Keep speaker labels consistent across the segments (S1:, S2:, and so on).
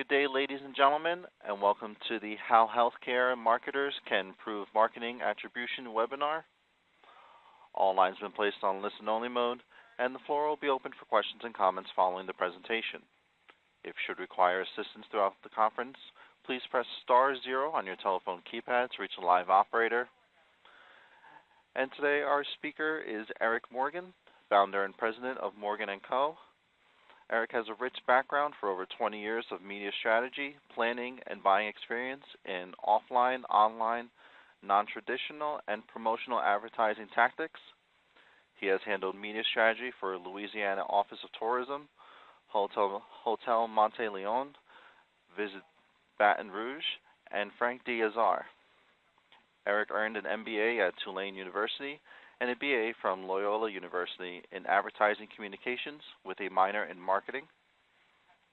S1: Good day, ladies and gentlemen, and welcome to the How Healthcare Marketers Can Improve Marketing Attribution webinar. All lines have been placed on listen-only mode, and the floor will be open for questions and comments following the presentation. If you should require assistance throughout the conference, please press *0 on your telephone keypad to reach a live operator. And today our speaker is Eric Morgan, founder and president of Morgan & Co. Eric has a rich background for over 20 years of media strategy, planning, and buying experience in offline, online, non-traditional, and promotional advertising tactics. He has handled media strategy for Louisiana Office of Tourism, Hotel Monte Leon, Visit Baton Rouge, and Frank D. Azar. Eric earned an MBA at Tulane University and a BA from Loyola University in Advertising Communications with a minor in marketing.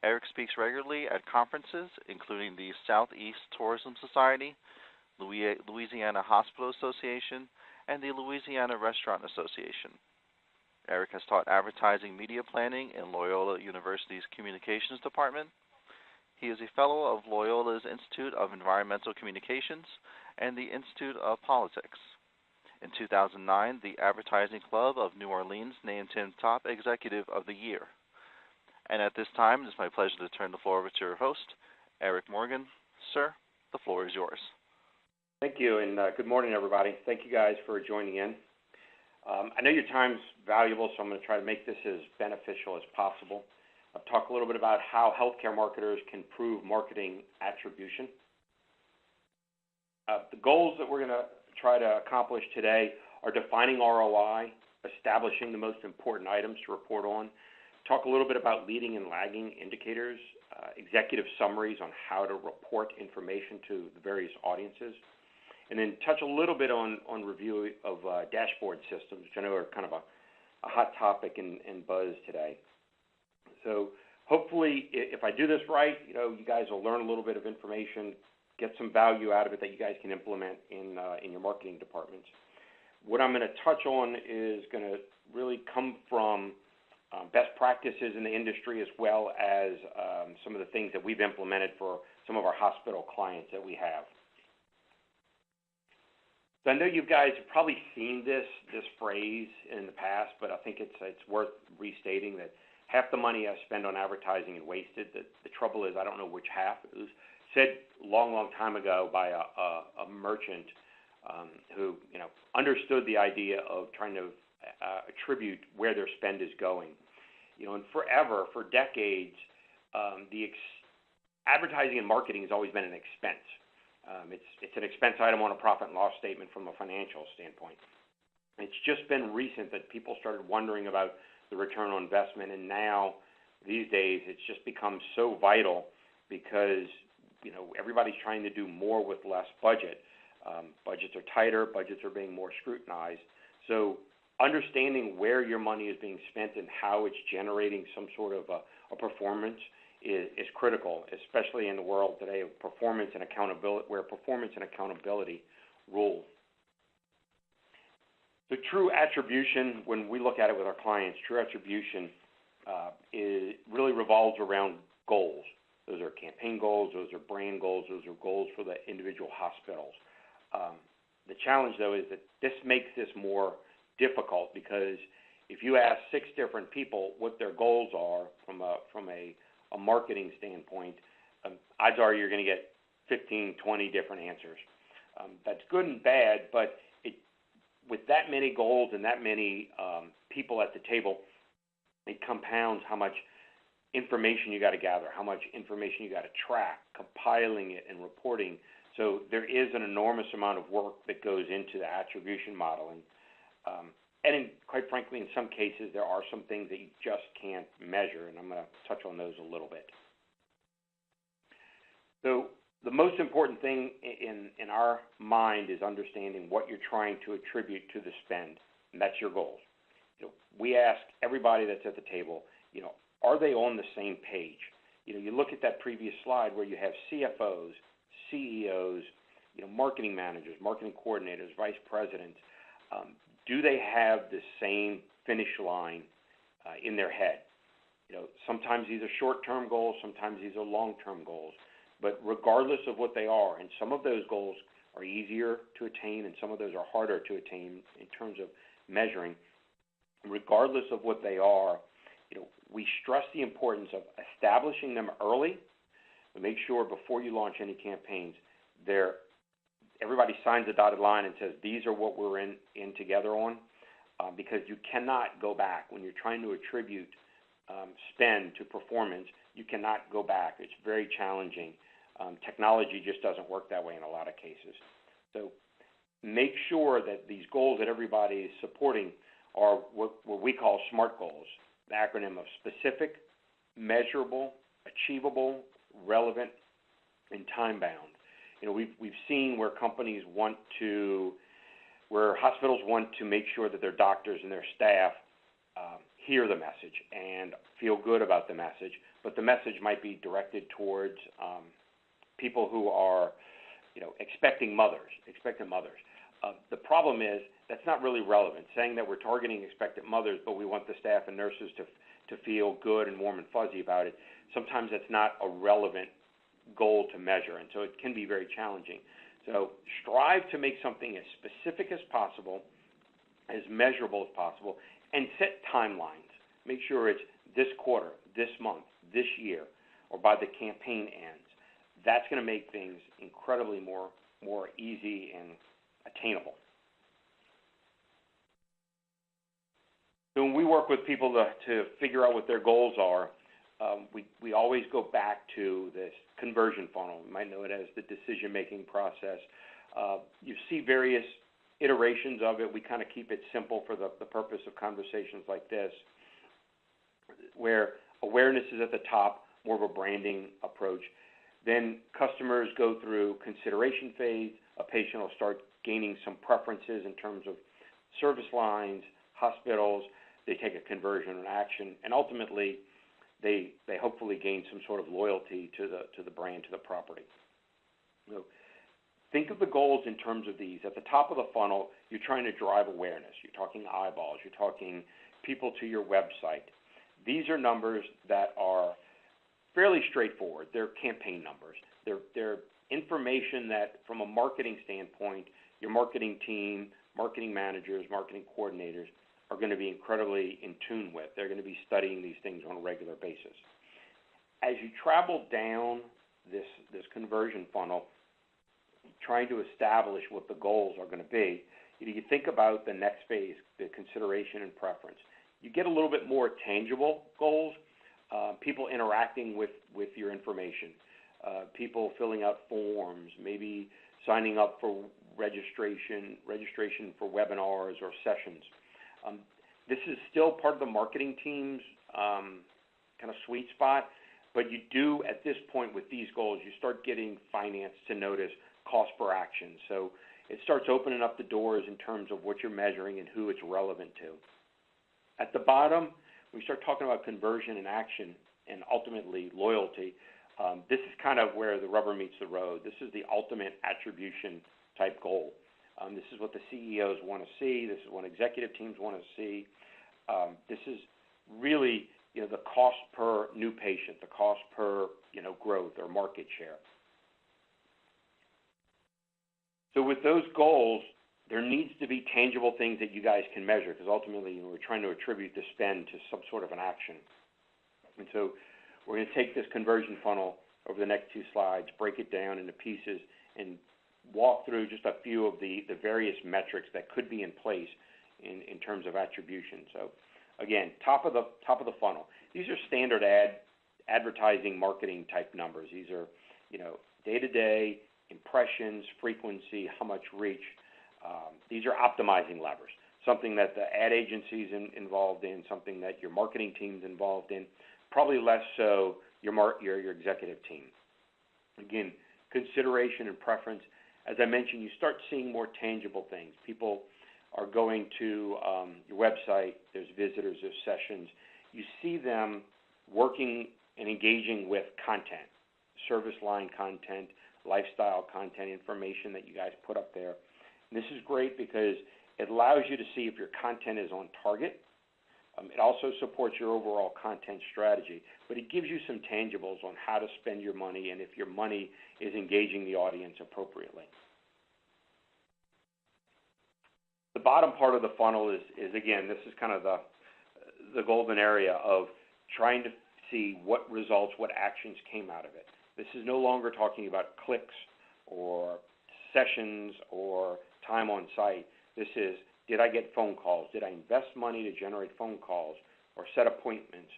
S1: Eric speaks regularly at conferences, including the Southeast Tourism Society, Louisiana Hospital Association, and the Louisiana Restaurant Association. Eric has taught advertising media planning in Loyola University's Communications Department. He is a fellow of Loyola's Institute of Environmental Communications and the Institute of Politics. In 2009, the Advertising Club of New Orleans named him Top Executive of the Year. And at this time, it is my pleasure to turn the floor over to your host, Eric Morgan. Sir, the floor is yours.
S2: Thank you, and good morning, everybody. Thank you guys for joining in. I know your time's valuable, so I'm going to try to make this as beneficial as possible. I'll talk a little bit about how healthcare marketers can improve marketing attribution. The goals that we're going to try to accomplish today are defining ROI, establishing the most important items to report on, talk a little bit about leading and lagging indicators, executive summaries on how to report information to the various audiences, and then touch a little bit on review of dashboard systems, which I know are kind of a hot topic and buzz today. So hopefully, if I do this right, you guys will learn a little bit of information, get some value out of it that you guys can implement in your marketing departments. What I'm going to touch on is going to really come from best practices in the industry, as well as some of the things that we've implemented for some of our hospital clients that we have. So I know you guys have probably seen this phrase in the past, but I think it's worth restating that half the money I spend on advertising is wasted. The trouble is I don't know which half. It was said a long time ago by a merchant who understood the idea of trying to attribute where their spend is going. And forever, for decades, advertising and marketing has always been an expense. It's an expense item on a profit and loss statement from a financial standpoint. It's just been recent that people started wondering about the return on investment, and now, these days, it's just become so vital because everybody's trying to do more with less budget. Budgets are tighter. Budgets are being more scrutinized. So understanding where your money is being spent and how it's generating some sort of a performance is critical, especially in the world today of performance and accountability, where performance and accountability rule. The true attribution, when we look at it with our clients, true attribution really revolves around goals. Those are campaign goals, those are brand goals, those are goals for the individual hospitals. The challenge, though, is that this makes this more difficult because if you ask 6 different people what their goals are from a marketing standpoint, odds are you're going to get 15, 20 different answers. That's good and bad, but with that many goals and that many people at the table, it compounds how much information you got to gather, how much information you got to track, compiling it and reporting. So there is an enormous amount of work that goes into the attribution modeling. Quite frankly, in some cases, there are some things that you just can't measure, and I'm going to touch on those a little bit. So the most important thing in our mind is understanding what you're trying to attribute to the spend, and that's your goals. We ask everybody that's at the table, are they on the same page? You look at that previous slide where you have CFOs, CEOs, marketing managers, marketing coordinators, vice presidents. Do they have the same finish line in their head? Sometimes these are short-term goals, sometimes these are long-term goals. But regardless of what they are, and some of those goals are easier to attain and some of those are harder to attain in terms of measuring, regardless of what they are, we stress the importance of establishing them early. We make sure before you launch any campaigns, everybody signs a dotted line and says, these are what we're in together on, because you cannot go back. When you're trying to attribute spend to performance, you cannot go back. It's very challenging. Technology just doesn't work that way in a lot of cases. So make sure that these goals that everybody is supporting are what we call SMART goals, the acronym of specific, measurable, achievable, relevant, and time-bound. We've seen where where hospitals want to make sure that their doctors and their staff hear the message and feel good about the message, but the message might be directed towards people who are, expectant mothers. The problem is that's not really relevant. Saying that we're targeting expectant mothers, but we want the staff and nurses to feel good and warm and fuzzy about it, sometimes that's not a relevant goal to measure, and so it can be very challenging. So strive to make something as specific as possible, as measurable as possible, and set timelines. Make sure it's this quarter, this month, this year, or by the campaign ends. That's going to make things incredibly more easy and attainable. So when we work with people to figure out what their goals are, we always go back to this conversion funnel. You might know it as the decision-making process. You see various iterations of it. We kind of keep it simple for the purpose of conversations like this, where awareness is at the top, more of a branding approach. Then customers go through consideration phase. A patient will start gaining some preferences in terms of service lines, hospitals. They take a conversion and action, and ultimately they hopefully gain some sort of loyalty to the brand, to the property. So think of the goals in terms of these. At the top of the funnel, you're trying to drive awareness. You're talking eyeballs. You're talking people to your website. These are numbers that are fairly straightforward. They're campaign numbers. They're information that, from a marketing standpoint, your marketing team, marketing managers, marketing coordinators are going to be incredibly in tune with. They're going to be studying these things on a regular basis. As you travel down this conversion funnel, trying to establish what the goals are going to be, you think about the next phase, the consideration and preference. You get a little bit more tangible goals, people interacting with your information, people filling out forms, maybe signing up for registration for webinars or sessions. This is still part of the marketing team's kind of sweet spot, but you do, at this point with these goals, you start getting finance to notice cost per action. So it starts opening up the doors in terms of what you're measuring and who it's relevant to. At the bottom, we start talking about conversion and action and ultimately loyalty. This is kind of where the rubber meets the road. This is the ultimate attribution type goal. This is what the CEOs want to see. This is what executive teams want to see. This is really, the cost per new patient, the cost per, growth or market share. So with those goals, there needs to be tangible things that you guys can measure, because ultimately, we're trying to attribute the spend to some sort of an action. And so we're going to take this conversion funnel over the next 2 slides, break it down into pieces, and walk through just a few of the various metrics that could be in place in terms of attribution. So again, top of the funnel. These are standard advertising marketing type numbers. These are, day-to-day impressions, frequency, how much reach. These are optimizing levers, something that the ad agency's involved in, something that your marketing team's involved in, probably less so your executive team. Again, consideration and preference. As I mentioned, you start seeing more tangible things. People are going to your website. There's visitors, there's sessions. You see them working and engaging with content, service line content, lifestyle content, information that you guys put up there. And this is great because it allows you to see if your content is on target, It also supports your overall content strategy, but it gives you some tangibles on how to spend your money and if your money is engaging the audience appropriately. The bottom part of the funnel is again, this is kind of the golden area of trying to see what results, what actions came out of it. This is no longer talking about clicks or sessions or time on site. This is, did I get phone calls? Did I invest money to generate phone calls or set appointments?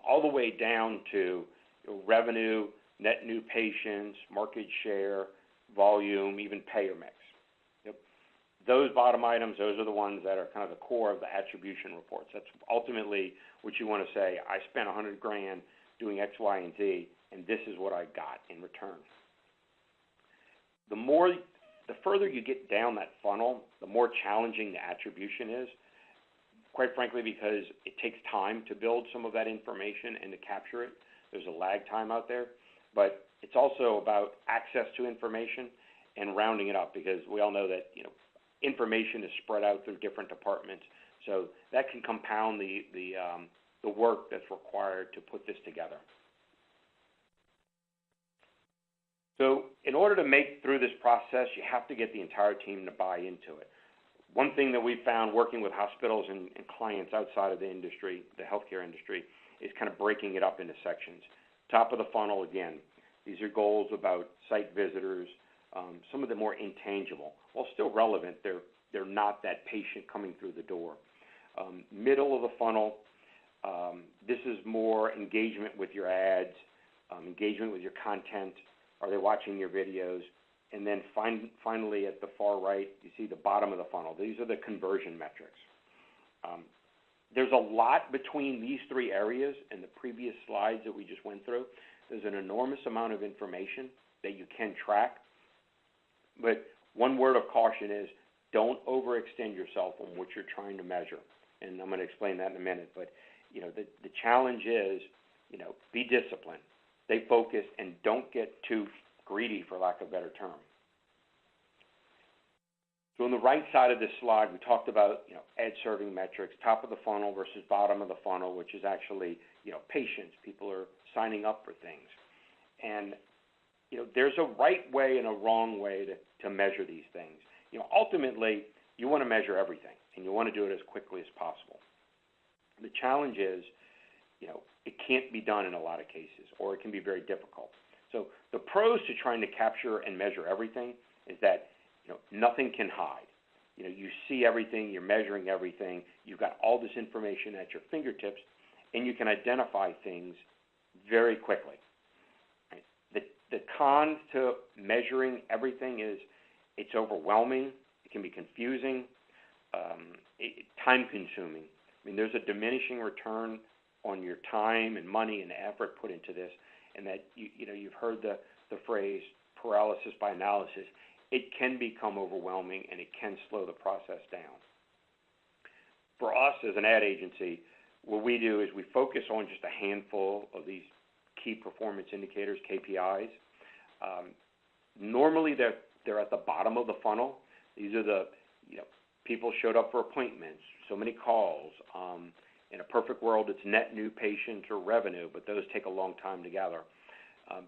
S2: All the way down to revenue, net new patients, market share, volume, even payer mix. Those bottom items, those are the ones that are kind of the core of the attribution reports. That's ultimately what you want to say. I spent $100,000 doing X, Y, and Z, and this is what I got in return. The further you get down that funnel, the more challenging the attribution is, quite frankly, because it takes time to build some of that information and to capture it. There's a lag time out there, but it's also about access to information and rounding it up, because we all know that, information is spread out through different departments, so that can compound the work that's required to put this together. So in order to make through this process, you have to get the entire team to buy into it. One thing that we found working with hospitals and clients outside of the industry, the healthcare industry, is kind of breaking it up into sections. Top of the funnel, again, these are goals about site visitors, some of the more intangible. While still relevant, they're not that patient coming through the door. Middle of the funnel, this is more engagement with your ads, engagement with your content. Are they watching your videos? And then finally at the far right, you see the bottom of the funnel. These are the conversion metrics. There's a lot between these three areas in the previous slides that we just went through. There's an enormous amount of information that you can track. But one word of caution is don't overextend yourself on what you're trying to measure. And I'm going to explain that in a minute. But, the challenge is, be disciplined. Stay focused and don't get too greedy, for lack of a better term. So on the right side of this slide, we talked about, ad serving metrics, top of the funnel versus bottom of the funnel, which is actually, patients. People are signing up for things. And, there's a right way and a wrong way to measure these things. Ultimately, you want to measure everything, and you want to do it as quickly as possible. The challenge is, it can't be done in a lot of cases, or it can be very difficult. So the pros to trying to capture and measure everything is that, nothing can hide. You see everything, you're measuring everything, you've got all this information at your fingertips, and you can identify things very quickly. Right? The con to measuring everything is it's overwhelming, it can be confusing, time-consuming. There's a diminishing return on your time and money and effort put into this, and that you've heard the phrase paralysis by analysis. It can become overwhelming, and it can slow the process down. For us as an ad agency, what we do is we focus on just a handful of these key performance indicators, KPIs. Normally they're at the bottom of the funnel. These are the people showed up for appointments, so many calls. In a perfect world, it's net new patients or revenue, but those take a long time to gather.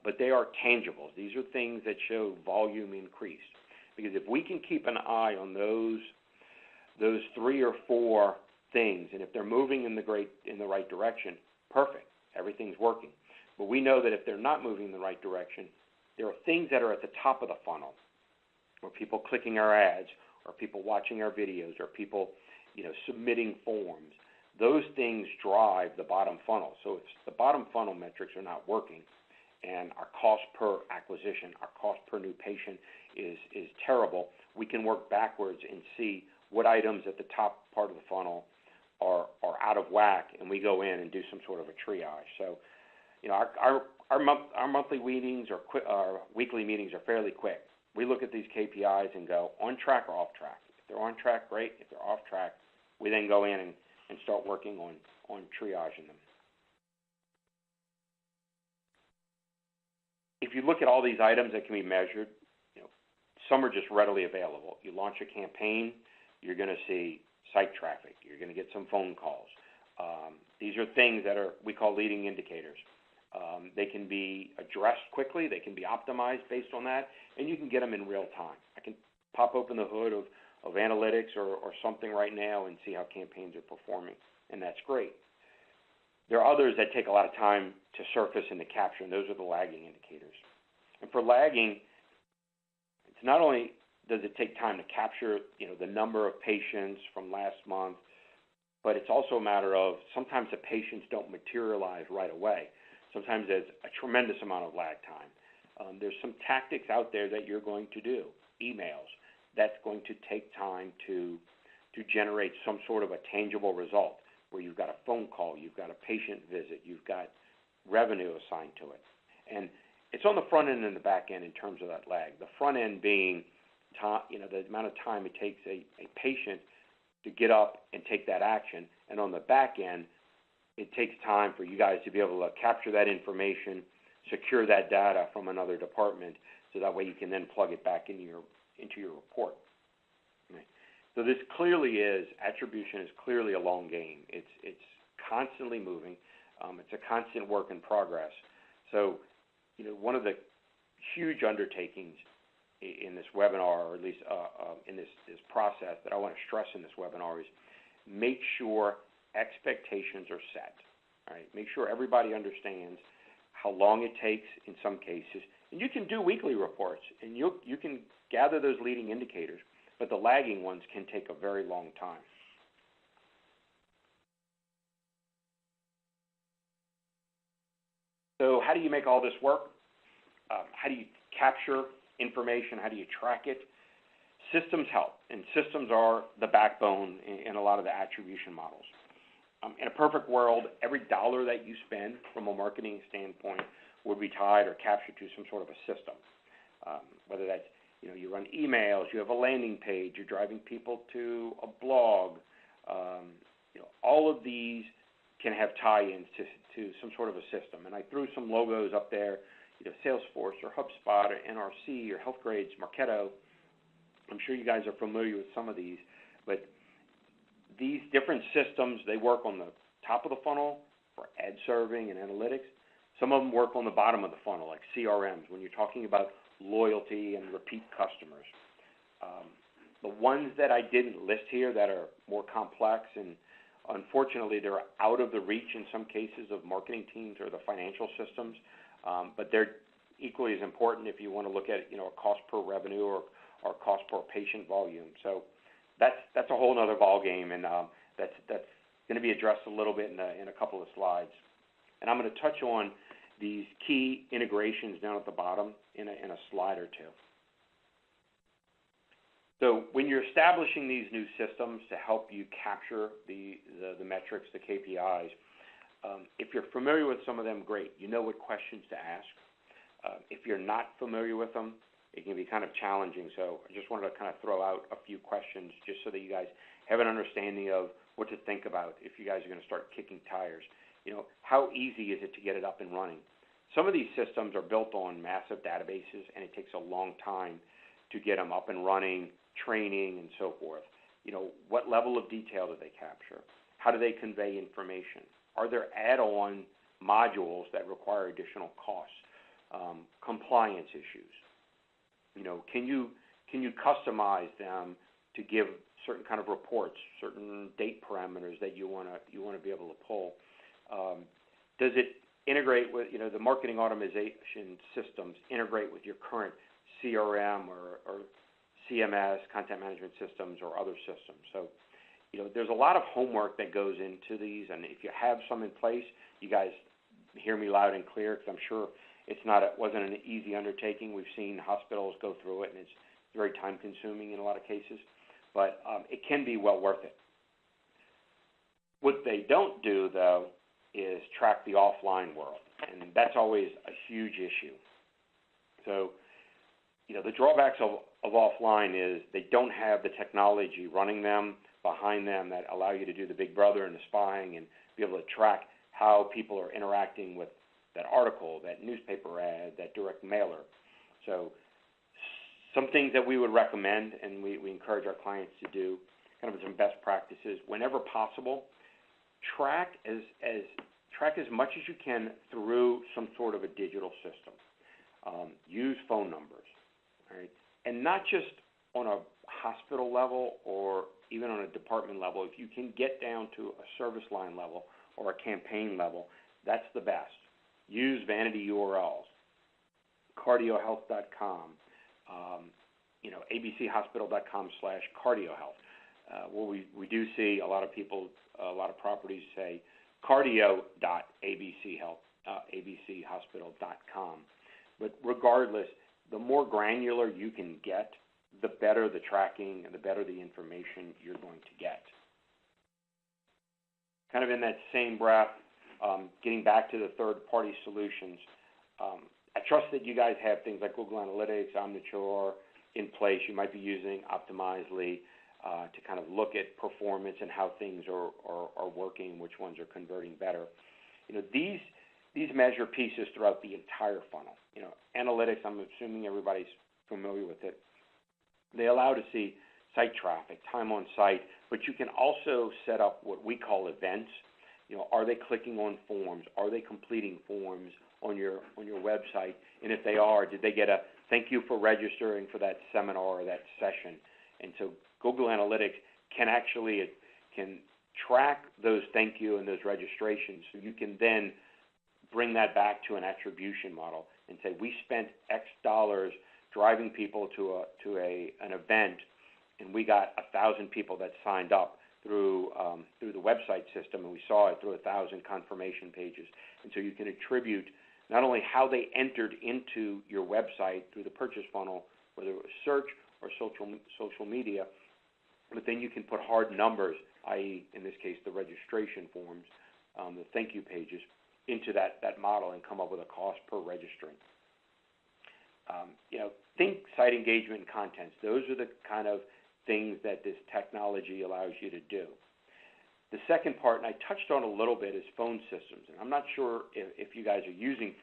S2: But they are tangibles. These are things that show volume increase. Because if we can keep an eye on those 3 or 4 things, and if they're moving in the right direction, perfect. Everything's working. But we know that if they're not moving in the right direction, there are things that are at the top of the funnel, or people clicking our ads, or people watching our videos, or people submitting forms. Those things drive the bottom funnel. So if the bottom funnel metrics are not working, and our cost per acquisition, our cost per new patient is terrible, we can work backwards and see what items at the top part of the funnel are out of whack, and we go in and do some sort of a triage. So, our monthly meetings or our weekly meetings are fairly quick. We look at these KPIs and go on track or off track. If they're on track, great. If they're off track, we then go in and start working on triaging them. If you look at all these items that can be measured, some are just readily available. You launch a campaign, you're going to see site traffic. You're going to get some phone calls. These are things that we call leading indicators. They can be addressed quickly. They can be optimized based on that, and you can get them in real time. I can pop open the hood of analytics or something right now and see how campaigns are performing, and that's great. There are others that take a lot of time to surface and to capture, and those are the lagging indicators. And for lagging, it's not only does it take time to capture, the number of patients from last month, but it's also a matter of sometimes the patients don't materialize right away. Sometimes there's a tremendous amount of lag time. There's some tactics out there that you're going to do, emails, that's going to take time to generate some sort of a tangible result where you've got a phone call, you've got a patient visit, you've got revenue assigned to it. And it's on the front end and the back end in terms of that lag. The front end being the amount of time it takes a patient to get up and take that action. And on the back end, it takes time for you guys to be able to capture that information, secure that data from another department, so that way you can then plug it back into your report. Right. So this clearly attribution is clearly a long game. It's constantly moving. It's a constant work in progress. So, one of the huge undertakings in this webinar, or at least in this process that I want to stress in this webinar, is make sure expectations are set. All right, make sure everybody understands how long it takes in some cases, and you can do weekly reports, and you can gather those leading indicators, but the lagging ones can take a very long time. So how do you make all this work? How do you capture information? How do you track it? Systems help, and systems are the backbone in a lot of the attribution models. In a perfect world, every dollar that you spend from a marketing standpoint would be tied or captured to some sort of a system. Whether that's, you run emails, you have a landing page, you're driving people to a blog. All of these can have tie-ins to some sort of a system. And I threw some logos up there, Salesforce or HubSpot or NRC or HealthGrades, Marketo. I'm sure you guys are familiar with some of these, but these different systems, they work on the top of the funnel for ad serving and analytics. Some of them work on the bottom of the funnel, like CRMs, when you're talking about loyalty and repeat customers. The ones that I didn't list here that are more complex, and unfortunately they're out of the reach in some cases of marketing teams or the financial systems, but they're equally as important if you want to look at a cost per revenue or cost per patient volume. So that's a whole other ball game, and that's going to be addressed a little bit in a couple of slides. And I'm going to touch on these key integrations down at the bottom in a slide or two. So when you're establishing these new systems to help you capture the metrics, the KPIs, if you're familiar with some of them, great. You know what questions to ask. If you're not familiar with them, it can be kind of challenging. So I just wanted to kind of throw out a few questions just so that you guys have an understanding of what to think about if you guys are going to start kicking tires. How easy is it to get it up and running? Some of these systems are built on massive databases, and it takes a long time to get them up and running, training, and so forth. What level of detail do they capture? How do they convey information? Are there add-on modules that require additional costs? Compliance issues. Can you customize them to give certain kind of reports, certain date parameters that you want to be able to pull? Does it integrate with the marketing automation systems? Integrate with your current CRM or CMS, content management systems, or other systems? So, there's a lot of homework that goes into these, and if you have some in place, you guys hear me loud and clear, because I'm sure it wasn't an easy undertaking. We've seen hospitals go through it, and it's very time-consuming in a lot of cases, but it can be well worth it. What they don't do, though, is track the offline world, and that's always a huge issue. So, the drawbacks of offline is they don't have the technology running them, behind them, that allow you to do the big brother and the spying and be able to track how people are interacting with that article, that newspaper ad, that direct mailer. So some things that we would recommend and we encourage our clients to do, kind of some best practices, whenever possible, track as much as you can through some sort of a digital system. Use phone numbers, all right? And not just on a hospital level or even on a department level. If you can get down to a service line level or a campaign level, that's the best. Use vanity URLs, cardiohealth.com, abchospital.com/cardiohealth. Well, we do see a lot of people, a lot of properties say cardio.abchospital.com. But regardless, the more granular you can get, the better the tracking and the better the information you're going to get. Kind of in that same breath, getting back to the third-party solutions, I trust that you guys have things like Google Analytics, Omniture in place. You might be using Optimizely to kind of look at performance and how things are working, which ones are converting better. These measure pieces throughout the entire funnel. Analytics, I'm assuming everybody's familiar with it. They allow to see site traffic, time on site, but you can also set up what we call events. Are they clicking on forms? Are they completing forms on your website? And if they are, did they get a thank you for registering for that seminar or that session? And so Google Analytics can track those thank you and those registrations, so you can then bring that back to an attribution model and say we spent X dollars driving people to an event, and we got 1,000 people that signed up through the website system, and we saw it through 1,000 confirmation pages. And so you can attribute not only how they entered into your website through the purchase funnel, whether it was search or social media, but then you can put hard numbers, i.e., in this case, the registration forms, the thank you pages, into that model and come up with a cost per registering. Think site engagement and contents. Those are the kind of things that this technology allows you to do. The second part, and I touched on a little bit, is phone systems. And I'm not sure if you guys are using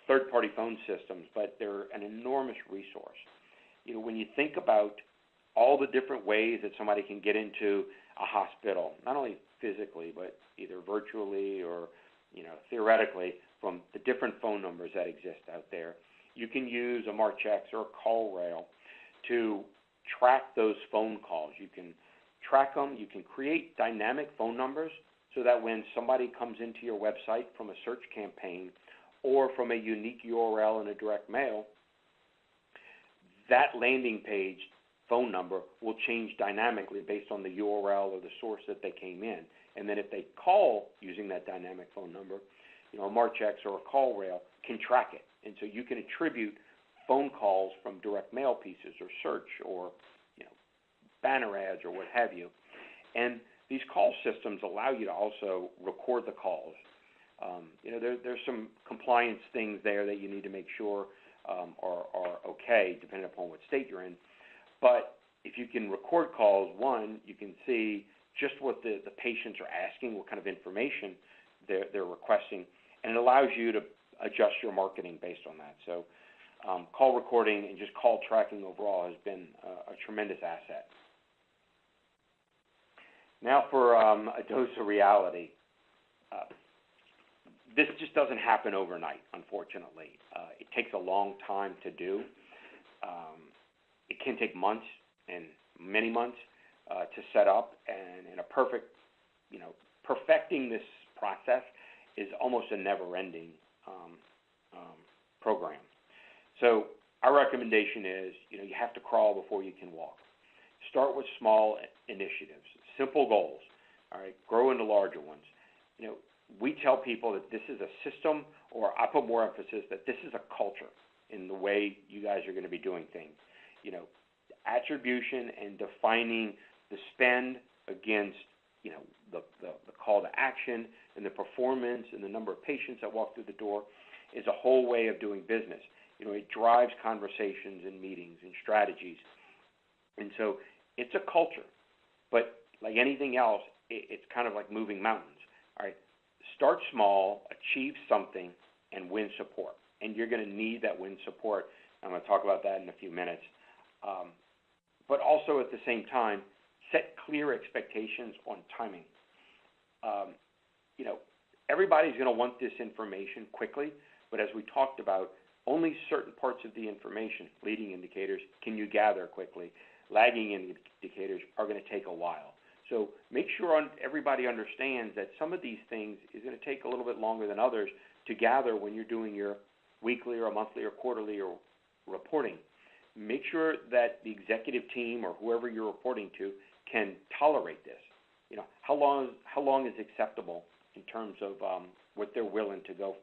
S2: third-party phone systems, but they're an enormous resource. When you think about all the different ways that somebody can get into a hospital, not only physically, but either virtually or theoretically, from the different phone numbers that exist out there, you can use a Marchex or a CallRail to track those phone calls. You can track them. You can create dynamic phone numbers so that when somebody comes into your website from a search campaign or from a unique URL in a direct mail, that landing page phone number will change dynamically based on the URL or the source that they came in. And then if they call using that dynamic phone number, a Marchex or a CallRail can track it. And so you can attribute phone calls from direct mail pieces or search or banner ads or what have you. And these call systems allow you to also record the calls. There's some compliance things there that you need to make sure are okay, depending upon what state you're in. But if you can record calls, one, you can see just what the patients are asking, what kind of information they're requesting, and it allows you to adjust your marketing based on that. So call recording and just call tracking overall has been a tremendous asset. Now for a dose of reality. This just doesn't happen overnight, unfortunately. It takes a long time to do. It can take months and many months to set up, and in a perfecting this process is almost a never-ending program. So our recommendation is, you have to crawl before you can walk. Start with small initiatives, simple goals. All right, grow into larger ones. We tell people that this is a system, or I put more emphasis that this is a culture in the way you guys are going to be doing things. Attribution and defining the spend against, the call to action and the performance and the number of patients that walk through the door is a whole way of doing business. It drives conversations and meetings and strategies. And so it's a culture. But like anything else, it's kind of like moving mountains. All right, start small, achieve something, and win support. And you're going to need that win support. I'm going to talk about that in a few minutes. But also at the same time, set clear expectations on timing. you know, everybody's going to want this information quickly, but as we talked about, only certain parts of the information, leading indicators, can you gather quickly. Lagging indicators are going to take a while. So make sure everybody understands that some of these things is going to take a little bit longer than others to gather when you're doing your weekly or monthly or quarterly or reporting. Make sure that the executive team or whoever you're reporting to can tolerate this. You know, how long is acceptable in terms of what they're willing to go.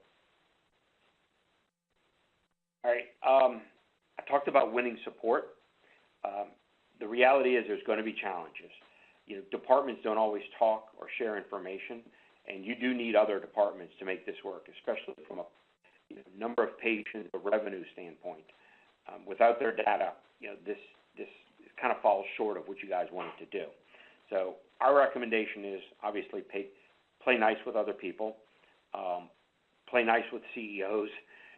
S2: All right. I talked about winning support. The reality is there's going to be challenges. You know, departments don't always talk or share information, and you do need other departments to make this work, especially from a number of patients or revenue standpoint. Without their data, you know, this kind of falls short of what you guys wanted to do. So our recommendation is obviously play nice with other people, play nice with CEOs.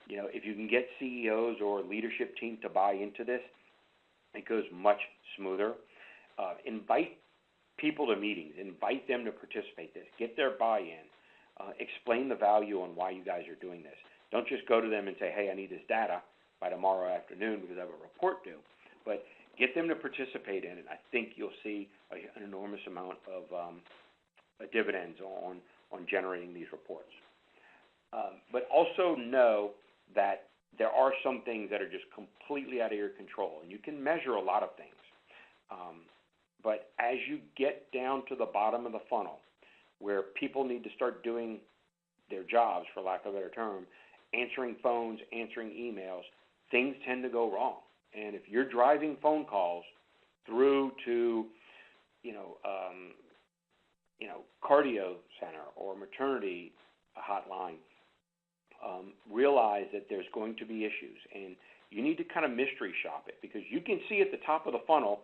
S2: You know, if you can get CEOs or leadership team to buy into this, it goes much smoother. Invite people to meetings, invite them to participate in this, get their buy-in, explain the value on why you guys are doing this. Don't just go to them and say, hey, I need this data by tomorrow afternoon because I have a report due. But get them to participate in it. I think you'll see an enormous amount of dividends on generating these reports. But also know that there are some things that are just completely out of your control, and you can measure a lot of things. But as you get down to the bottom of the funnel, where people need to start doing their jobs, for lack of a better term, answering phones, answering emails, things tend to go wrong. And if you're driving phone calls through to, cardio center or maternity hotline, realize that there's going to be issues, and you need to kind of mystery shop it, because you can see at the top of the funnel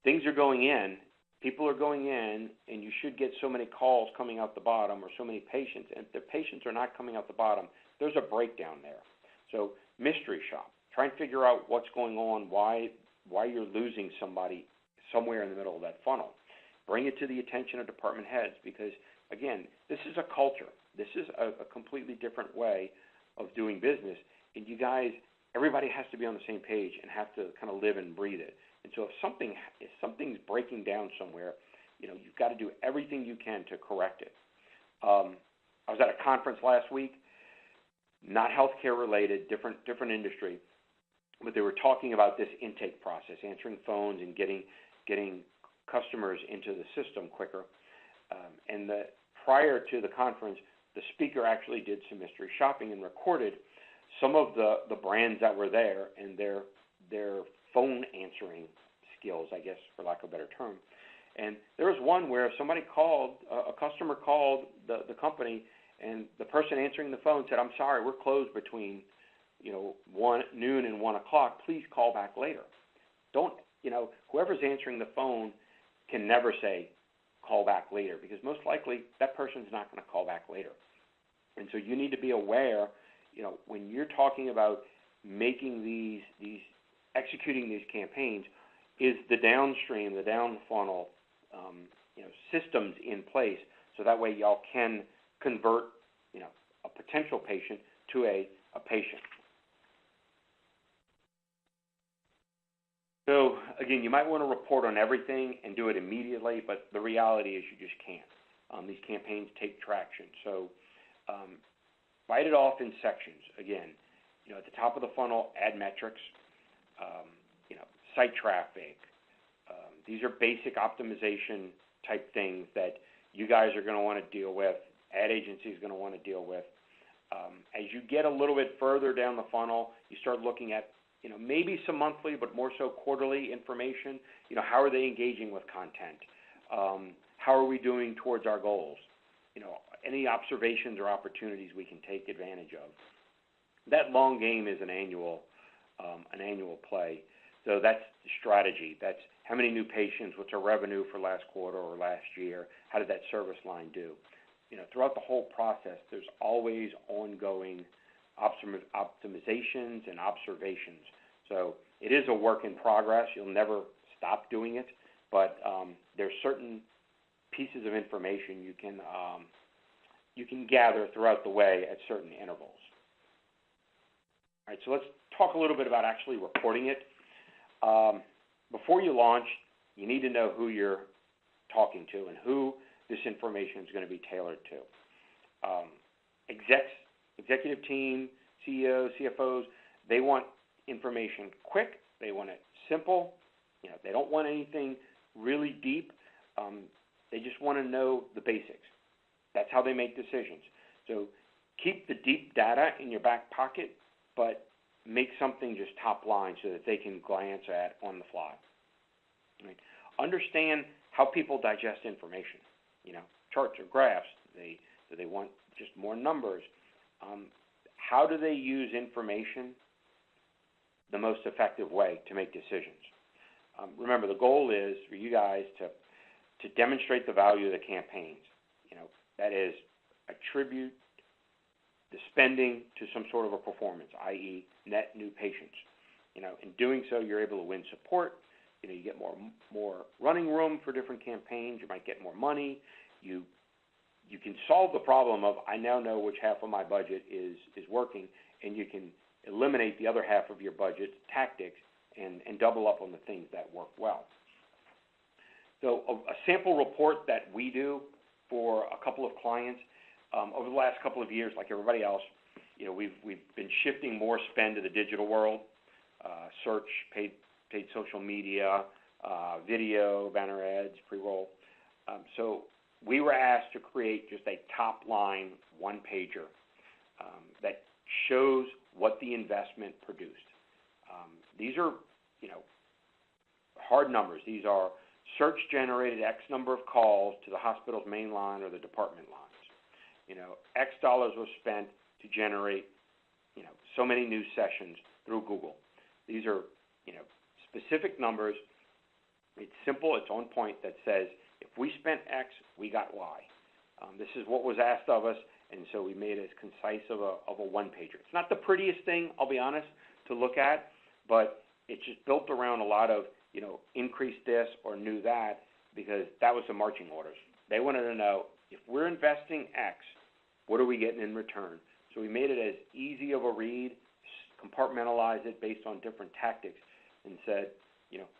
S2: things are going in, people are going in, and you should get so many calls coming out the bottom or so many patients, and if the patients are not coming out the bottom, there's a breakdown there. So mystery shop. Try and figure out what's going on, why you're losing somebody somewhere in the middle of that funnel. Bring it to the attention of department heads, because, again, this is a culture. This is a completely different way of doing business, and you guys, everybody has to be on the same page and have to kind of live and breathe it. And so if something's breaking down somewhere, you've got to do everything you can to correct it. I was at a conference last week, not healthcare related, different industry, but they were talking about this intake process, answering phones and getting customers into the system quicker. And prior to the conference, the speaker actually did some mystery shopping and recorded some of the brands that were there and their phone answering skills, I guess, for lack of a better term. And there was one where somebody called, a customer called the company, and the person answering the phone said, I'm sorry, we're closed between noon and 1 o'clock. Please call back later. Whoever's answering the phone can never say call back later, because most likely that person's not going to call back later. And so you need to be aware, when you're talking about making executing these campaigns, is the downstream, the down funnel, systems in place, so that way y'all can convert, a potential patient to a patient. So again, you might want to report on everything and do it immediately, but the reality is you just can't. These campaigns take traction. So bite it off in sections. Again, at the top of the funnel, add metrics, site traffic. These are basic optimization type things that you guys are going to want to deal with. Ad agency is going to want to deal with. As you get a little bit further down the funnel, you start looking at maybe some monthly, but more so quarterly information. How are they engaging with content? How are we doing towards our goals? Any observations or opportunities we can take advantage of. That long game is an annual play. So that's the strategy. That's how many new patients, what's our revenue for last quarter or last year, how did that service line do? Throughout the whole process, there's always ongoing optimizations and observations. So it is a work in progress. You'll never stop doing it, but there's certain pieces of information you can gather throughout the way at certain intervals. All right, so let's talk a little bit about actually reporting it. Before you launch, you need to know who you're talking to and who this information is going to be tailored to. Executive team, CEOs, CFOs, they want information quick. They want it simple. They don't want anything really deep. They just want to know the basics. That's how they make decisions. So keep the deep data in your back pocket, but make something just top line so that they can glance at on the fly. Right? Understand how people digest information. Charts or graphs. Do they want just more numbers? How do they use information the most effective way to make decisions? Remember, the goal is for you guys to demonstrate the value of the campaigns. That is, attribute the spending to some sort of a performance, i.e., net new patients. In doing so, you're able to win support. You get more running room for different campaigns. You might get more money. You can solve the problem of, I now know which half of my budget is working, and you can eliminate the other half of your budget tactics and double up on the things that work well. So a sample report that we do for a couple of clients over the last couple of years, like everybody else, we've been shifting more spend to the digital world, search, paid social media, video, banner ads, pre-roll. So we were asked to create just a top-line one-pager that shows what the investment produced. These are, hard numbers. These are search-generated X number of calls to the hospital's main line or the department lines. X dollars was spent to generate, so many new sessions through Google. These are, specific numbers. It's simple. It's on point that says, if we spent X, we got Y. This is what was asked of us, and so we made it as concise of a one-pager. It's not the prettiest thing, I'll be honest, to look at, but it's just built around a lot of, increase this or new that, because that was the marching orders. They wanted to know, if we're investing X, what are we getting in return? So we made it as easy of a read, compartmentalized it based on different tactics, and said,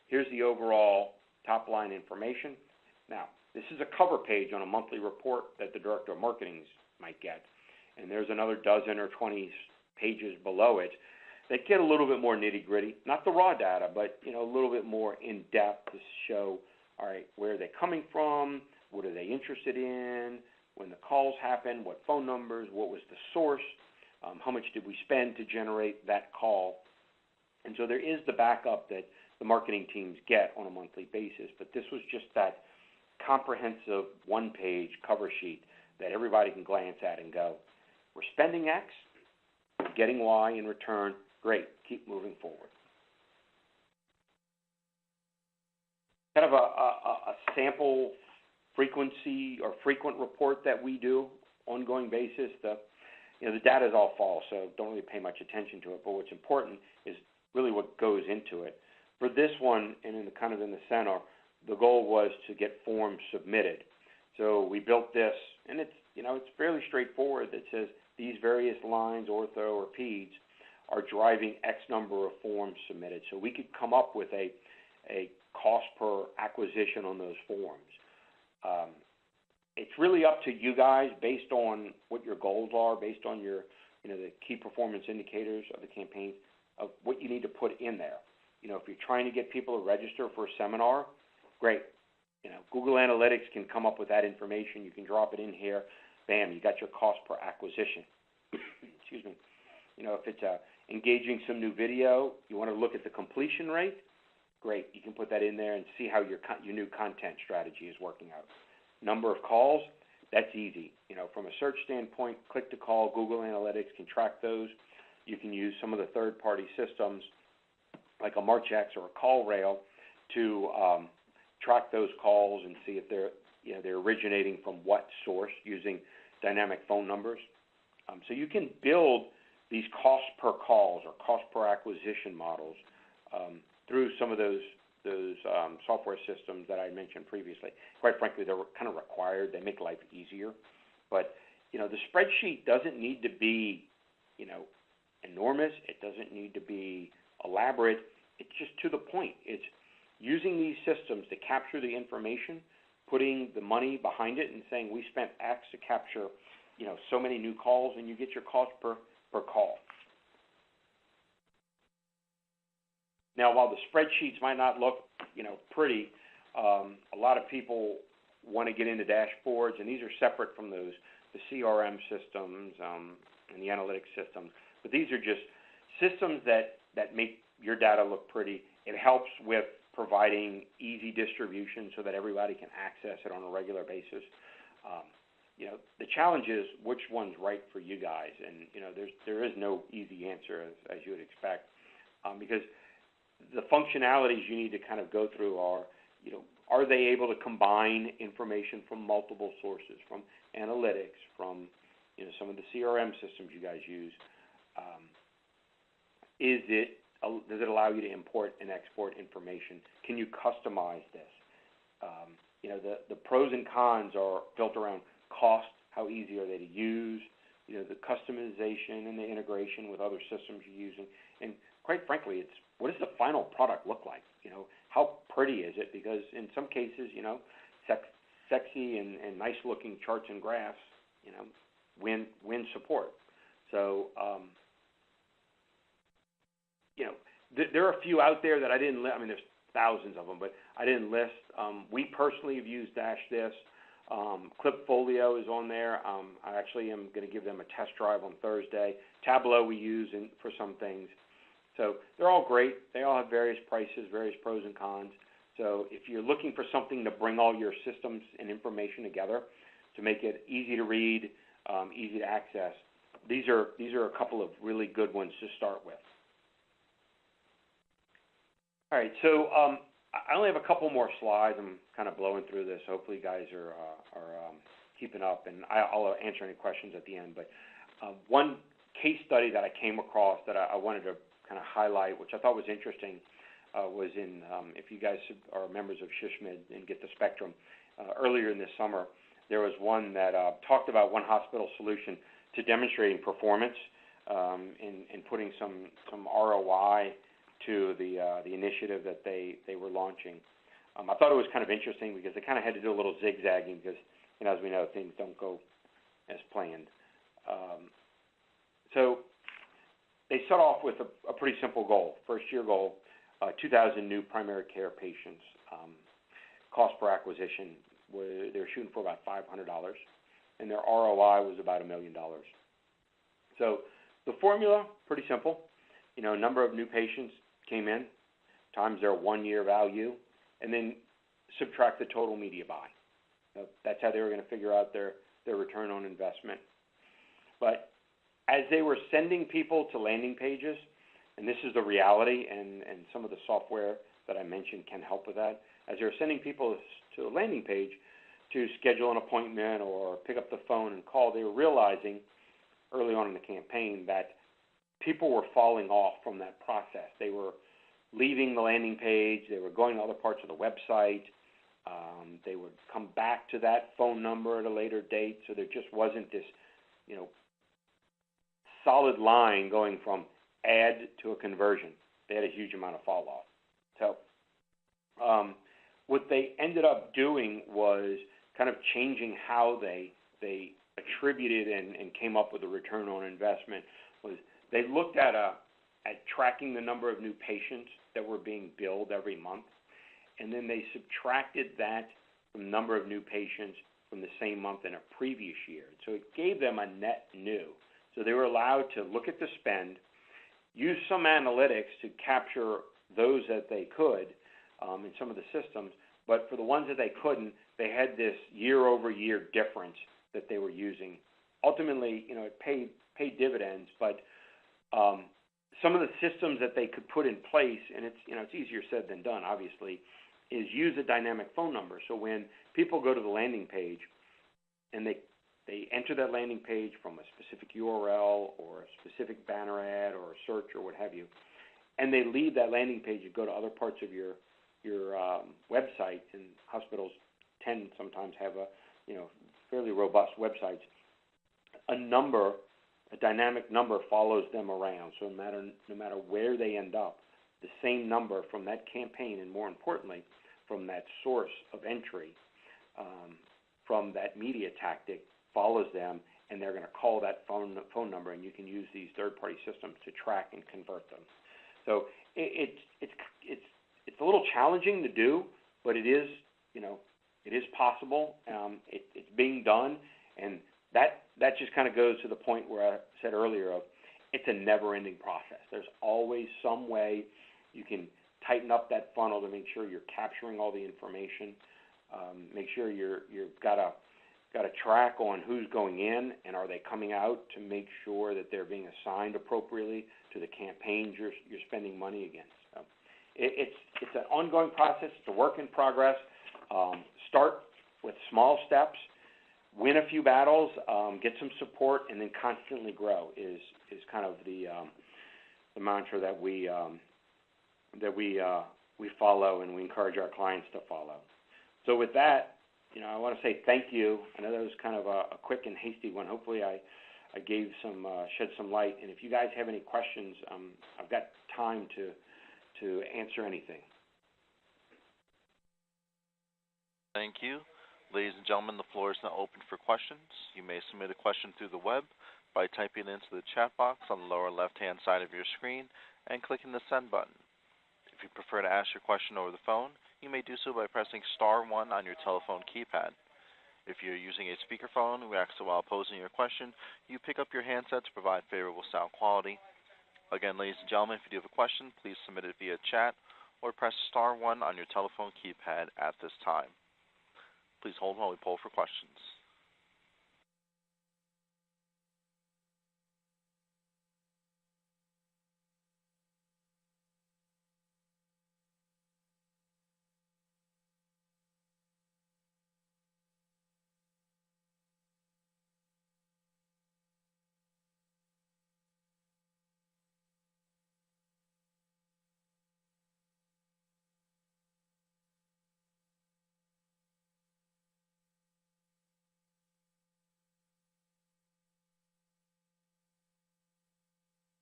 S2: here's the overall top-line information. Now, this is a cover page on a monthly report that the Director of Marketing might get, and there's another dozen or 20 pages below it that get a little bit more nitty-gritty, not the raw data, but a little bit more in-depth to show, all right, where are they coming from, what are they interested in, when the calls happen, what phone numbers, what was the source, how much did we spend to generate that call. And so there is the backup that the marketing teams get on a monthly basis, but this was just that comprehensive one-page cover sheet that everybody can glance at and go, we're spending X, we're getting Y in return, great, keep moving forward. Kind of a sample frequency or frequent report that we do, ongoing basis. The data is all false, so don't really pay much attention to it, but what's important is really what goes into it. For this one, and in the center, the goal was to get forms submitted. So we built this, and it's fairly straightforward. That says these various lines, ortho or peds, are driving X number of forms submitted. So we could come up with a cost per acquisition on those forms. It's really up to you guys based on what your goals are, based on your, the key performance indicators of the campaign, of what you need to put in there. If you're trying to get people to register for a seminar, great. Google Analytics can come up with that information. You can drop it in here. Bam, you got your cost per acquisition. Excuse me. If it's engaging some new video, you want to look at the completion rate, great. You can put that in there and see how your new content strategy is working out. Number of calls, that's easy. From a search standpoint, click to call, Google Analytics can track those. You can use some of the third-party systems like a Marchex or a CallRail to track those calls and see if they're originating from what source using dynamic phone numbers. So you can build these cost per calls or cost per acquisition models through some of those software systems that I mentioned previously. Quite frankly, they're kind of required. They make life easier. But, the spreadsheet doesn't need to be, enormous. It doesn't need to be elaborate. It's just to the point. It's using these systems to capture the information, putting the money behind it and saying we spent X to capture, so many new calls, and you get your cost per call. Now, while the spreadsheets might not look, pretty, a lot of people want to get into dashboards, and these are separate from the CRM systems and the analytics systems. But these are just systems that make your data look pretty. It helps with providing easy distribution so that everybody can access it on a regular basis. The challenge is which one's right for you guys, and there is no easy answer as you would expect, because the functionalities you need to kind of go through are they able to combine information from multiple sources, from analytics, from some of the CRM systems you guys use? Does it allow you to import and export information? Can you customize this? The pros and cons are built around cost. How easy are they to use? The customization and the integration with other systems you're using. And quite frankly, it's what does the final product look like? How pretty is it? Because in some cases, sexy and nice-looking charts and graphs, win support. So, there are a few out there that I didn't list. I mean, there's thousands of them, but I didn't list. We personally have used DashThis. Clipfolio is on there. I actually am going to give them a test drive on Thursday. Tableau we use for some things. So they're all great. They all have various prices, various pros and cons. So if you're looking for something to bring all your systems and information together to make it easy to read, easy to access, these are a couple of really good ones to start with. All right, so I only have a couple more slides. I'm kind of blowing through this. Hopefully you guys are keeping up, and I'll answer any questions at the end. But one case study that I came across that I wanted to kind of highlight, which I thought was interesting, was in, if you guys are members of SHMID and get the Spectrum, earlier in this summer, there was one that talked about one hospital solution to demonstrating performance and putting some ROI to the initiative that they were launching. I thought it was kind of interesting because they kind of had to do a little zigzagging because, as we know, things don't go as planned. So they set off with a pretty simple goal, first-year goal, 2,000 new primary care patients. Cost per acquisition, they were shooting for about $500, and their ROI was about $1 million. So the formula, pretty simple. Number of new patients came in, times their 1-year value, and then subtract the total media buy. That's how they were going to figure out their return on investment. But as they were sending people to landing pages, and this is the reality, and some of the software that I mentioned can help with that, as they were sending people to a landing page to schedule an appointment or pick up the phone and call, they were realizing early on in the campaign that people were falling off from that process. They were leaving the landing page. They were going to other parts of the website. They would come back to that phone number at a later date. So there just wasn't this, solid line going from ad to a conversion. They had a huge amount of fall off. So what they ended up doing was kind of changing how they attributed and came up with a return on investment. Was they looked at tracking the number of new patients that were being billed every month, and then they subtracted that from the number of new patients from the same month in a previous year. So it gave them a net new. So they were allowed to look at the spend, use some analytics to capture those that they could in some of the systems, but for the ones that they couldn't, they had this year-over-year difference that they were using. Ultimately, it paid dividends, but some of the systems that they could put in place, and it's easier said than done, obviously, is use a dynamic phone number. So when people go to the landing page and they enter that landing page from a specific URL or a specific banner ad or a search or what have you, and they leave that landing page and go to other parts of your website, and hospitals tend sometimes have fairly robust websites, a dynamic number follows them around. So no matter where they end up, the same number from that campaign, and more importantly, from that source of entry, from that media tactic, follows them, and they're going to call that phone number, and you can use these third-party systems to track and convert them. So it's a little challenging to do, but it is possible. It's being done, and that just kind of goes to the point where I said earlier of it's a never-ending process. There's always some way you can tighten up that funnel to make sure you're capturing all the information, make sure you've got a track on who's going in and are they coming out, to make sure that they're being assigned appropriately to the campaigns you're spending money against. So it's an ongoing process. It's a work in progress. Start with small steps, win a few battles, get some support, and then constantly grow is kind of the mantra that we follow, and we encourage our clients to follow. So with that, I want to say thank you. I know that was kind of a quick and hasty one. Hopefully I shed some light. And if you guys have any questions, I've got time to answer anything.
S1: Thank you. Ladies and gentlemen, the floor is now open for questions. You may submit a question through the web by typing it into the chat box on the lower left-hand side of your screen and clicking the send button. If you prefer to ask your question over the phone, you may do so by pressing *1 on your telephone keypad. If you're using a speakerphone, we ask that while posing your question, you pick up your handset to provide favorable sound quality. Again, ladies and gentlemen, if you do have a question, please submit it via chat or press *1 on your telephone keypad at this time. Please hold while we poll for questions.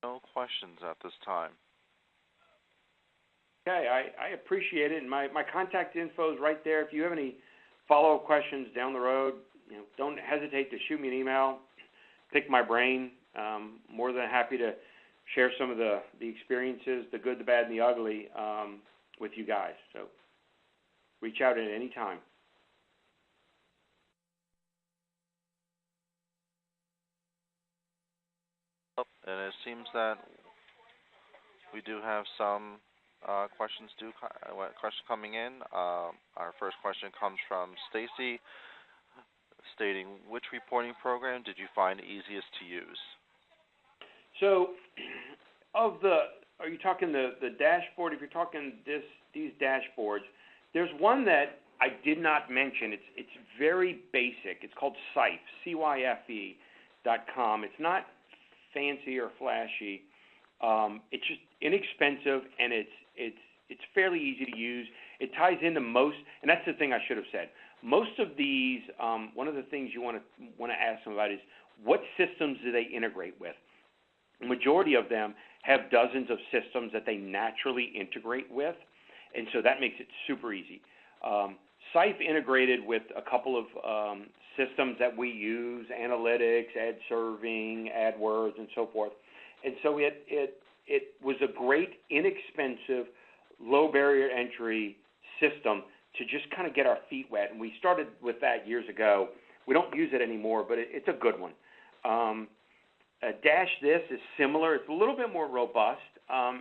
S1: No questions at this time.
S2: Okay, I appreciate it, and my contact info is right there. If you have any follow-up questions down the road, don't hesitate to shoot me an email, pick my brain. More than happy to share some of the experiences, the good, the bad, and the ugly, with you guys. So reach out at any time.
S1: And it seems that we do have some questions coming in. Our first question comes from Stacy, stating, which reporting program did you find easiest to use?
S2: So, are you talking the dashboard? If you're talking these dashboards, there's one that I did not mention. It's very basic. It's called Cyfe, CYFE.com. It's not fancy or flashy. It's just inexpensive, and it's fairly easy to use. It ties into most, and that's the thing I should have said. Most of these, one of the things you want to ask them about is what systems do they integrate with. The majority of them have dozens of systems that they naturally integrate with, and so that makes it super easy. Cyfe integrated with a couple of systems that we use, analytics, ad serving, AdWords, and so forth. And so it was a great, inexpensive, low barrier entry system to just kind of get our feet wet. And we started with that years ago. We don't use it anymore, but it's a good one. Dash This is similar. It's a little bit more robust.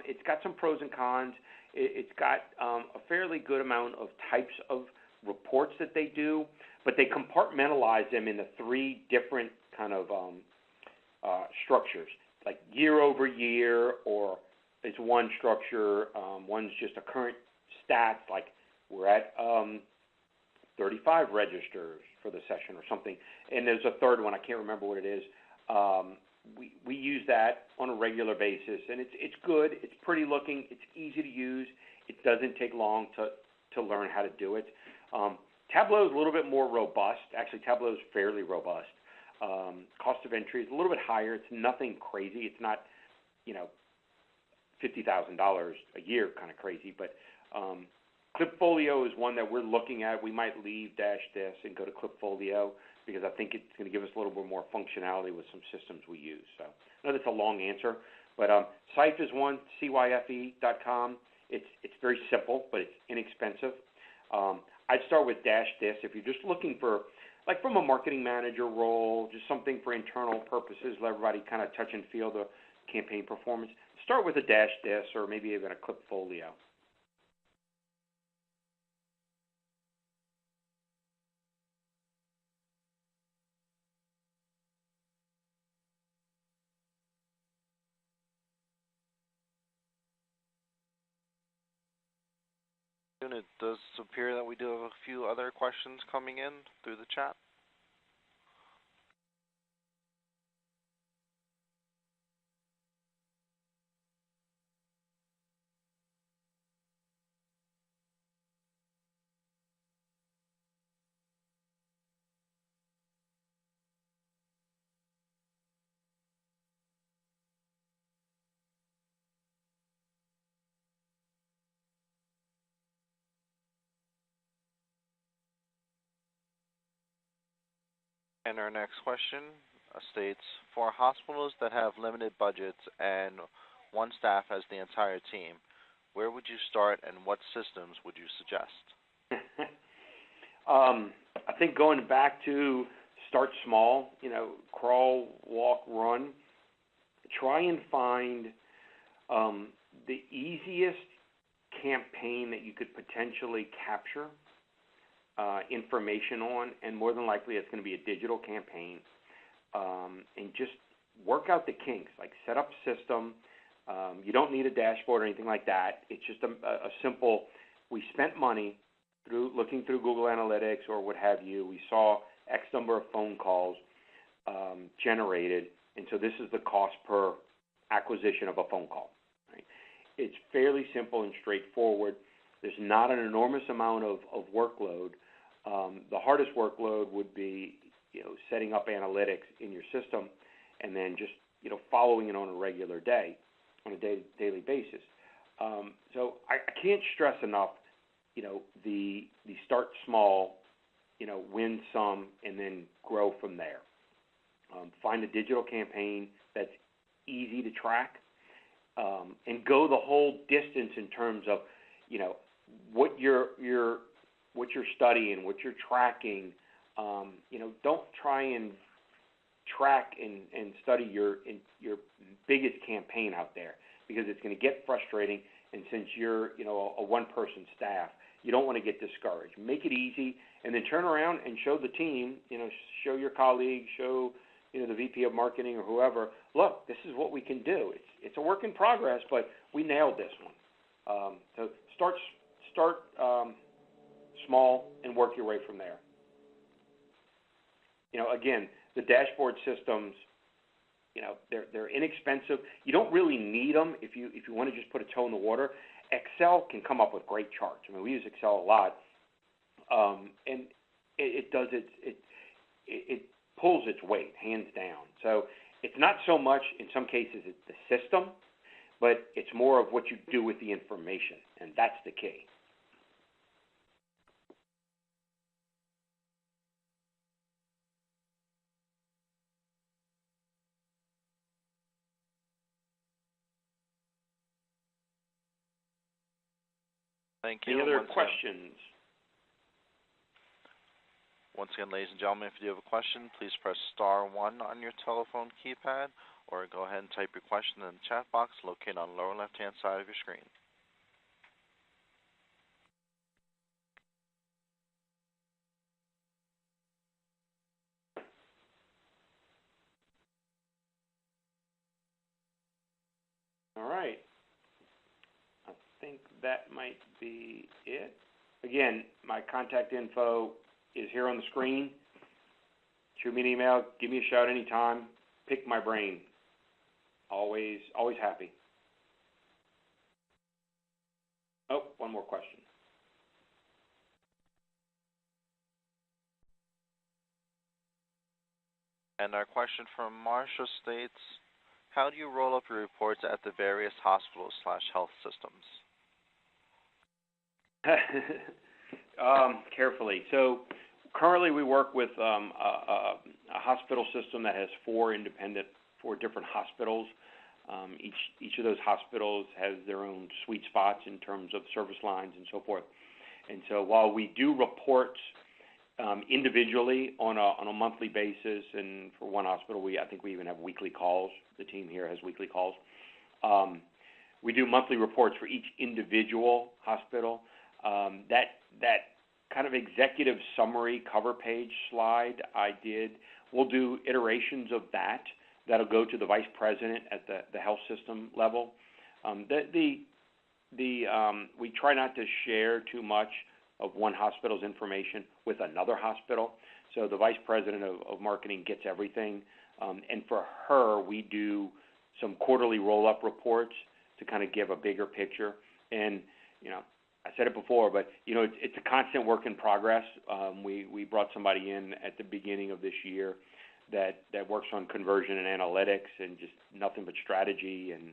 S2: It's got some pros and cons. It's got a fairly good amount of types of reports that they do, but they compartmentalize them into three different kind of structures, like year over year, or it's one structure. One's just a current stats, like we're at 35 registers for the session or something, and there's a third one. I can't remember what it is. We use that on a regular basis, and it's good. It's pretty looking. It's easy to use. It doesn't take long to learn how to do it. Tableau is a little bit more robust. Actually, Tableau is fairly robust. Cost of entry is a little bit higher. It's nothing crazy. It's not, $50,000 a year kind of crazy. But Klipfolio is one that we're looking at. We might leave DashDisk and go to Klipfolio because I think it's going to give us a little bit more functionality with some systems we use. So I know that's a long answer, but Cyphe is one, CYFE.com. It's very simple, but it's inexpensive. I'd start with DashDisk if you're just looking for, like from a marketing manager role, just something for internal purposes, let everybody kind of touch and feel the campaign performance. Start with a DashDisk or maybe even a Klipfolio.
S1: It does appear that we do have a few other questions coming in through the chat. And our next question states, for hospitals that have limited budgets and one staff has the entire team, where would you start and what systems would you suggest?
S2: I think going back to start small, crawl, walk, run. Try and find the easiest campaign that you could potentially capture information on, and more than likely it's going to be a digital campaign, and just work out the kinks, like set up system. You don't need a dashboard or anything like that. It's just a simple, we spent money looking through Google Analytics or what have you. We saw X number of phone calls generated, and so this is the cost per acquisition of a phone call. Right? It's fairly simple and straightforward. There's not an enormous amount of workload. The hardest workload would be, setting up analytics in your system and then just, following it on a regular day, on a daily basis. So I can't stress enough, the start small, win some, and then grow from there. Find a digital campaign that's easy to track, and go the whole distance in terms of, what you're studying, what you're tracking. Don't try and track and study your biggest campaign out there, because it's going to get frustrating. And since you're a one-person staff, you don't want to get discouraged. Make it easy, and then turn around and show the team. Show your colleagues, show the VP of marketing or whoever. Look, this is what we can do. It's a work in progress, but we nailed this one. So start small and work your way from there. Again, the dashboard systems, they're inexpensive. You don't really need them if you want to just put a toe in the water. Excel can come up with great charts. I mean, we use Excel a lot, and it does it pulls its weight, hands down. So it's not so much, in some cases, it's the system, but it's more of what you do with the information, and that's the key.
S1: Thank you.
S2: Any other questions?
S1: Once again, ladies and gentlemen, if you have a question, please press *1 on your telephone keypad, or go ahead and type your question in the chat box located on the lower left-hand side of your screen.
S2: All right. I think that might be it. Again, my contact info is here on the screen. Shoot me an email. Give me a shout anytime. Pick my brain. Always happy. Oh, one more question.
S1: And our question from Marsha states, how do you roll up your reports at the various hospitals/health systems?
S2: Carefully. So currently we work with a hospital system that has four different hospitals. Each of those hospitals has their own sweet spots in terms of service lines and so forth. And so while we do reports individually on a monthly basis, and for one hospital, I think we even have weekly calls. The team here has weekly calls. We do monthly reports for each individual hospital. That kind of executive summary cover page slide we'll do iterations of that. That'll go to the vice president at the health system level. We try not to share too much of one hospital's information with another hospital. So the vice president of marketing gets everything. And for her, we do some quarterly roll-up reports to kind of give a bigger picture. And, I said it before, but, it's a constant work in progress. We brought somebody in at the beginning of this year that works on conversion and analytics and just nothing but strategy and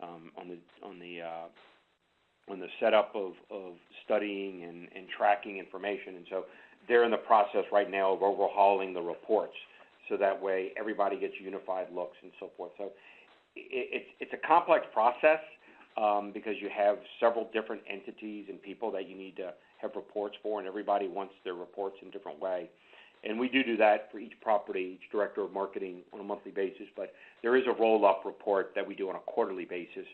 S2: on the setup of studying and tracking information. And so they're in the process right now of overhauling the reports so that way everybody gets unified looks and so forth. So it's a complex process because you have several different entities and people that you need to have reports for, and everybody wants their reports in a different way. And we do that for each property, each director of marketing on a monthly basis, but there is a roll-up report that we do on a quarterly basis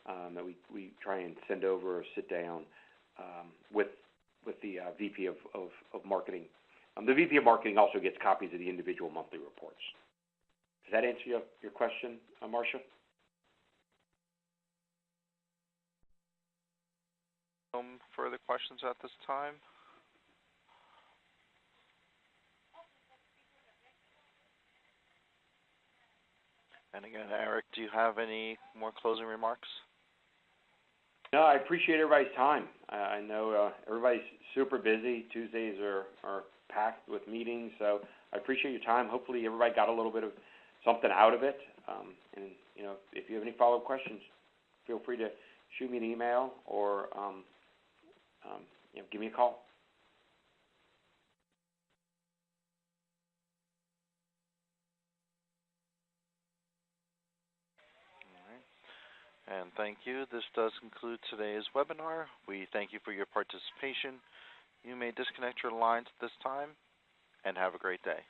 S2: that we try and send over or sit down with the VP of marketing. The VP of marketing also gets copies of the individual monthly reports. Does that answer your question, Marcia?
S1: Further questions at this time? And again, Eric, do you have any more closing remarks?
S2: No, I appreciate everybody's time. I know everybody's super busy. Tuesdays are packed with meetings, so I appreciate your time. Hopefully everybody got a little bit of something out of it. And, if you have any follow-up questions, feel free to shoot me an email or give me a call.
S1: And thank you. This does conclude today's webinar. We thank you for your participation. You may disconnect your lines at this time, and have a great day.